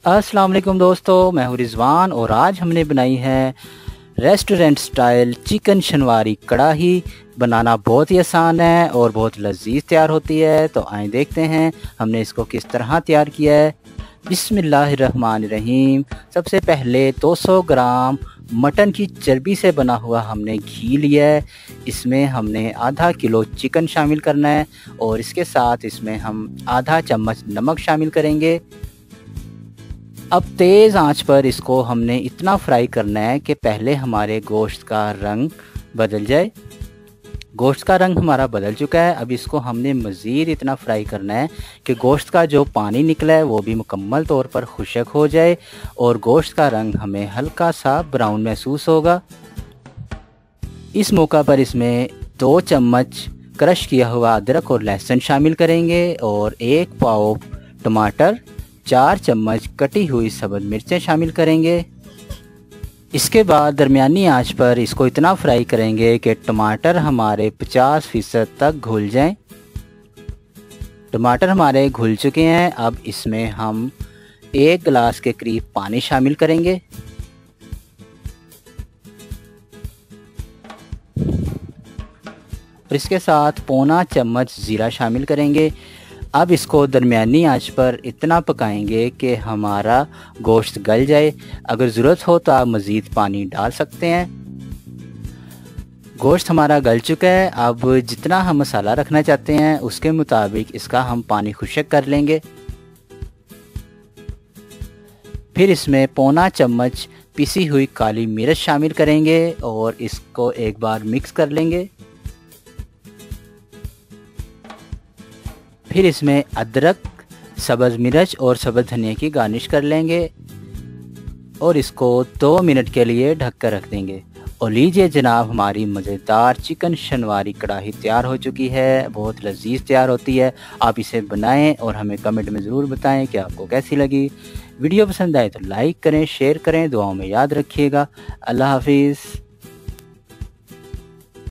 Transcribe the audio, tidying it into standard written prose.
अस्सलाम वालेकुम दोस्तों, मैं हूँ रिजवान और आज हमने बनाई है रेस्टोरेंट स्टाइल चिकन शनवारी कढ़ाई। बनाना बहुत ही आसान है और बहुत लजीज तैयार होती है। तो आए देखते हैं हमने इसको किस तरह तैयार किया है। बिस्मिल्लाहिर्रहमानिर्रहीम। सबसे पहले 200 ग्राम मटन की चर्बी से बना हुआ हमने घी लिया है। इसमें हमने आधा किलो चिकन शामिल करना है और इसके साथ इसमें हम आधा चम्मच नमक शामिल करेंगे। अब तेज़ आंच पर इसको हमने इतना फ्राई करना है कि पहले हमारे गोश्त का रंग बदल जाए। गोश्त का रंग हमारा बदल चुका है। अब इसको हमने मज़ीद इतना फ्राई करना है कि गोश्त का जो पानी निकला है वो भी मुकम्मल तौर पर खुश्क हो जाए और गोश्त का रंग हमें हल्का सा ब्राउन महसूस होगा। इस मौका पर इसमें 2 चम्मच क्रश किया हुआ अदरक और लहसुन शामिल करेंगे और 1 पाव टमाटर, 4 चम्मच कटी हुई सब्ज़ मिर्चें शामिल करेंगे। इसके बाद दरमियानी आंच पर इसको इतना फ्राई करेंगे कि टमाटर हमारे 50% तक घुल जाएं। टमाटर हमारे घुल चुके हैं। अब इसमें हम 1 गिलास के करीब पानी शामिल करेंगे। और इसके साथ पौना चम्मच ज़ीरा शामिल करेंगे। अब इसको दरमियानी आंच पर इतना पकाएंगे कि हमारा गोश्त गल जाए। अगर ज़रूरत हो तो आप मज़ीद पानी डाल सकते हैं। गोश्त हमारा गल चुका है। अब जितना हम मसाला रखना चाहते हैं उसके मुताबिक इसका हम पानी खुश्क कर लेंगे। फिर इसमें पौना चम्मच पिसी हुई काली मिर्च शामिल करेंगे और इसको एक बार मिक्स कर लेंगे। फिर इसमें अदरक, सब्ज़ मिर्च और सब्ज़ धनिया की गार्निश कर लेंगे और इसको 2 मिनट के लिए ढक कर रख देंगे। और लीजिए जनाब, हमारी मज़ेदार चिकन शनवारी कढ़ाई तैयार हो चुकी है। बहुत लजीज तैयार होती है। आप इसे बनाएं और हमें कमेंट में ज़रूर बताएं कि आपको कैसी लगी। वीडियो पसंद आए तो लाइक करें, शेयर करें, दुआओं में याद रखिएगा। अल्लाह हाफिज़।